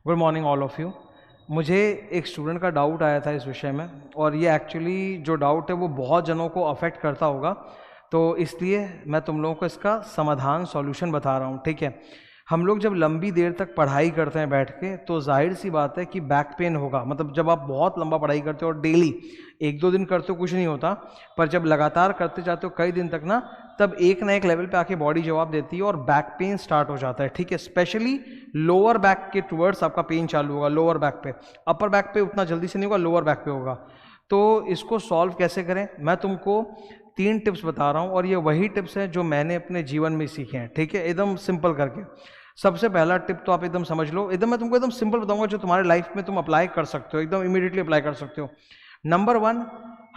Good morning all of you. मुझे एक student का डाउट आया था इस विषय में, और ये एक्चुअली जो डाउट है वो बहुत जनों को अफेक्ट करता होगा, तो इसलिए मैं तुम लोगों को इसका समाधान सॉल्यूशन बता रहा हूँ। ठीक है, हम लोग जब लंबी देर तक पढ़ाई करते हैं बैठ के, तो जाहिर सी बात है कि बैक पेन होगा। मतलब जब आप बहुत लंबा पढ़ाई करते हो और डेली एक दो दिन करते हो कुछ नहीं होता, पर जब लगातार करते जाते हो कई दिन तक ना, तब एक ना एक लेवल पे आके बॉडी जवाब देती है और बैक पेन स्टार्ट हो जाता है। ठीक है, स्पेशली लोअर बैक के टुवर्ड्स आपका पेन चालू होगा, लोअर बैक पे। अपर बैक पे उतना जल्दी से नहीं होगा, लोअर बैक पे होगा। तो इसको सॉल्व कैसे करें, मैं तुमको 3 टिप्स बता रहा हूँ, और ये वही टिप्स हैं जो मैंने अपने जीवन में सीखे हैं। ठीक है, एकदम सिंपल करके। सबसे पहला टिप तो आप एकदम समझ लो, एकदम मैं तुमको एकदम सिंपल बताऊंगा जो तुम्हारे लाइफ में तुम अप्लाई कर सकते हो, एकदम इमीडिएटली अप्लाई कर सकते हो। नंबर 1,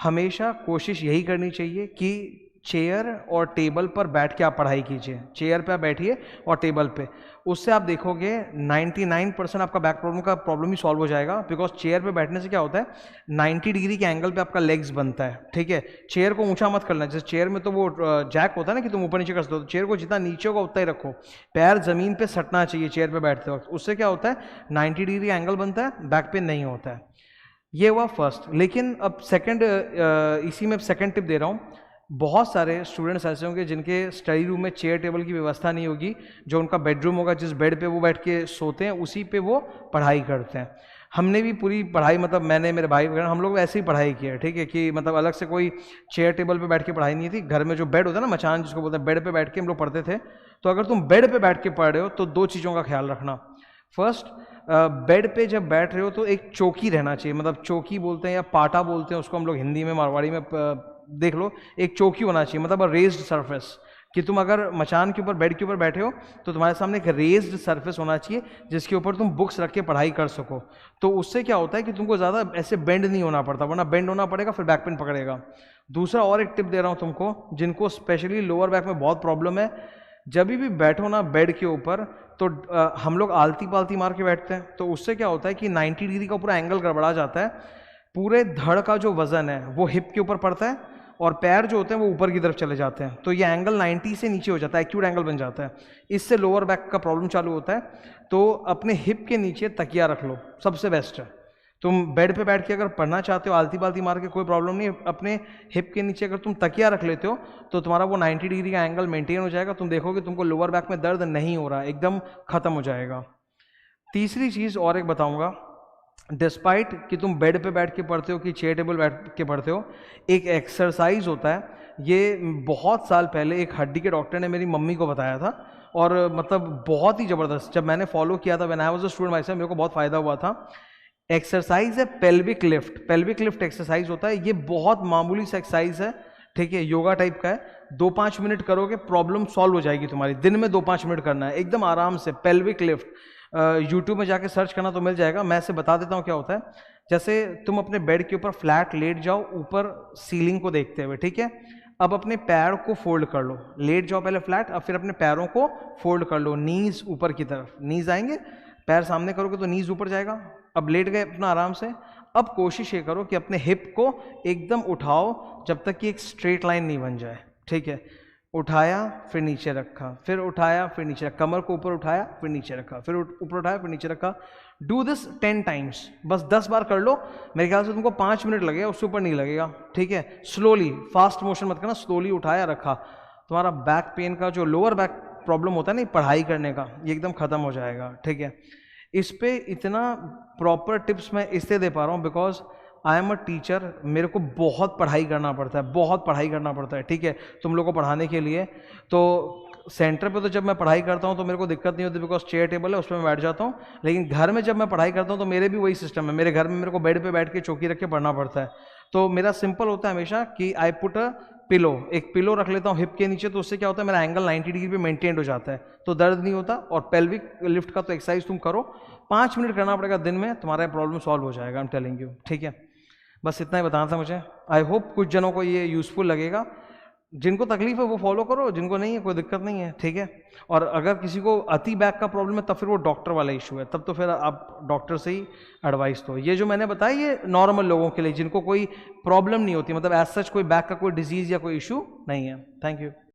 हमेशा कोशिश यही करनी चाहिए कि चेयर और टेबल पर बैठ के आप पढ़ाई कीजिए। चेयर पे आप बैठिए और टेबल पे, उससे आप देखोगे 99% आपका बैक प्रॉब्लम ही सॉल्व हो जाएगा। बिकॉज चेयर पे बैठने से क्या होता है, 90 डिग्री के एंगल पे आपका लेग्स बनता है। ठीक है, चेयर को ऊंचा मत करना। जैसे चेयर में तो वो जैक होता है ना कि तुम ऊपर नीचे कर सकते हो, तो चेयर को जितना नीचे होगा उतना ही रखो। पैर जमीन पे सटना चाहिए चेयर पे बैठते वक्त। उससे क्या होता है, 90 डिग्री एंगल बनता है, बैक पेन नहीं होता है। ये हुआ फर्स्ट। लेकिन अब सेकंड, इसी में सेकंड टिप दे रहा हूँ। बहुत सारे स्टूडेंट्स ऐसे होंगे जिनके स्टडी रूम में चेयर टेबल की व्यवस्था नहीं होगी। जो उनका बेडरूम होगा, जिस बेड पे वो बैठ के सोते हैं, उसी पे वो पढ़ाई करते हैं। हमने भी पूरी पढ़ाई, मतलब मैंने, मेरे भाई वगैरह, हम लोग ऐसे ही पढ़ाई की है। ठीक है, कि मतलब अलग से कोई चेयर टेबल पे बैठ के पढ़ाई नहीं थी। घर में जो बेड होता है ना, मचान जिसको बोलते हैं, बेड पे बैठ के हम लोग पढ़ते थे। तो अगर तुम बेड पे बैठ के पढ़ रहे हो तो 2 चीज़ों का ख्याल रखना। फर्स्ट, बेड पे जब बैठ रहे हो तो एक चौकी रहना चाहिए। मतलब चौकी बोलते हैं या पाटा बोलते हैं उसको हम लोग हिंदी में, मारवाड़ी में देख लो। एक चौकी होना चाहिए, मतलब रेज्ड सरफेस, कि तुम अगर मचान के ऊपर, बेड के ऊपर बैठे हो तो तुम्हारे सामने एक रेज्ड सरफेस होना चाहिए जिसके ऊपर तुम बुक्स रख के पढ़ाई कर सको। तो उससे क्या होता है कि तुमको ज़्यादा ऐसे बेंड नहीं होना पड़ता, वरना बेंड होना पड़ेगा फिर बैक पेन पकड़ेगा। दूसरा और एक टिप दे रहा हूँ तुमको, जिनको स्पेशली लोअर बैक में बहुत प्रॉब्लम है, जब भी बैठो ना बेड के ऊपर, तो हम लोग आलती पालती मार के बैठते हैं। तो उससे क्या होता है कि 90 डिग्री का पूरा एंगल गड़बड़ा जाता है। पूरे धड़ का जो वजन है वो हिप के ऊपर पड़ता है, और पैर जो होते हैं वो ऊपर की तरफ चले जाते हैं। तो ये एंगल 90 से नीचे हो जाता है, एक्यूट एंगल बन जाता है। इससे लोअर बैक का प्रॉब्लम चालू होता है। तो अपने हिप के नीचे तकिया रख लो, सबसे बेस्ट है। तुम बेड पे बैठ के अगर पढ़ना चाहते हो आलती पालती मार के, कोई प्रॉब्लम नहीं। अपने हिप के नीचे अगर तुम तकिया रख लेते हो तो तुम्हारा वो 90 डिग्री का एंगल मेंटेन हो जाएगा। तुम देखोगे तुमको लोअर बैक में दर्द नहीं हो रहा, एकदम खत्म हो जाएगा। तीसरी चीज़ और एक बताऊंगा, डिस्पाइट कि तुम बेड पे बैठ के पढ़ते हो कि चेयर टेबल बैठ के पढ़ते हो, एक एक्सरसाइज होता है। ये बहुत साल पहले एक हड्डी के डॉक्टर ने मेरी मम्मी को बताया था, और मतलब बहुत ही ज़बरदस्त। जब मैंने फॉलो किया था, when I was a student my self, मेरे को बहुत फ़ायदा हुआ था। एक्सरसाइज है pelvic lift. Pelvic lift exercise होता है, ये बहुत मामूली सा एक्सरसाइज है। ठीक है, योगा टाइप का है। 2-5 मिनट करोगे, प्रॉब्लम सॉल्व हो जाएगी तुम्हारी। दिन में 2-5 मिनट करना है, एकदम आराम से। पेल्विक लिफ्ट यूट्यूब में जाके सर्च करना तो मिल जाएगा। मैं से बता देता हूँ क्या होता है। जैसे तुम अपने बेड के ऊपर फ्लैट लेट जाओ, ऊपर सीलिंग को देखते हुए। ठीक है, अब अपने पैर को फोल्ड कर लो। लेट जाओ पहले फ्लैट, अब फिर अपने पैरों को फोल्ड कर लो, नीज ऊपर की तरफ। नीज आएंगे, पैर सामने करोगे तो नीज ऊपर जाएगा। अब लेट गए अपना आराम से। अब कोशिश ये करो कि अपने हिप को एकदम उठाओ जब तक कि एक स्ट्रेट लाइन नहीं बन जाए। ठीक है, उठाया फिर नीचे रखा, फिर उठाया फिर नीचे रखा, कमर को ऊपर उठाया फिर नीचे रखा, फिर ऊपर उठाया फिर नीचे रखा। डू दिस 10 टाइम्स, बस 10 बार कर लो। मेरे ख्याल से तुमको 5 मिनट लगेगा, उससे ऊपर नहीं लगेगा। ठीक है, स्लोली, फास्ट मोशन मत करना, स्लोली उठाया रखा। तुम्हारा बैक पेन का जो लोअर बैक प्रॉब्लम होता है ना पढ़ाई करने का, ये एकदम खत्म हो जाएगा। ठीक है, इस पे इतना प्रॉपर टिप्स मैं इसलिए दे पा रहा हूँ because I am a teacher. मेरे को बहुत पढ़ाई करना पड़ता है, बहुत पढ़ाई करना पड़ता है। ठीक है, तुम लोग को पढ़ाने के लिए। तो सेंटर पे तो जब मैं पढ़ाई करता हूँ तो मेरे को दिक्कत नहीं होती, बिकॉज चेयर टेबल है, उस पर मैं बैठ जाता हूँ। लेकिन घर में जब मैं पढ़ाई करता हूँ तो मेरे भी वही सिस्टम है। मेरे घर में मेरे को बेड पे बैठ के चौकी रख के पढ़ना पड़ता है। तो मेरा सिंपल होता है हमेशा कि आई पुट अ पिलो, एक पिलो रख लेता हूँ हिप के नीचे। तो उससे क्या होता है, मेरा एंगल 90 डिग्री पे मेंटेन हो जाता है, तो दर्द नहीं होता। और पेल्विक लिफ्ट का तो एक्सरसाइज तुम करो, 5 मिनट करना पड़ेगा दिन में, तुम्हारा प्रॉब्लम सॉल्व हो जाएगा। I am telling you. ठीक है, बस इतना ही बताना था मुझे। आई होप कुछ जनों को ये यूजफुल लगेगा। जिनको तकलीफ है वो फॉलो करो, जिनको नहीं है कोई दिक्कत नहीं है। ठीक है, और अगर किसी को अति बैक का प्रॉब्लम है तब फिर वो डॉक्टर वाला इशू है, तब तो फिर आप डॉक्टर से ही एडवाइस दो। ये जो मैंने बताया ये नॉर्मल लोगों के लिए, जिनको कोई प्रॉब्लम नहीं होती, मतलब एज सच कोई बैक का कोई डिजीज या कोई इशू नहीं है। Thank you.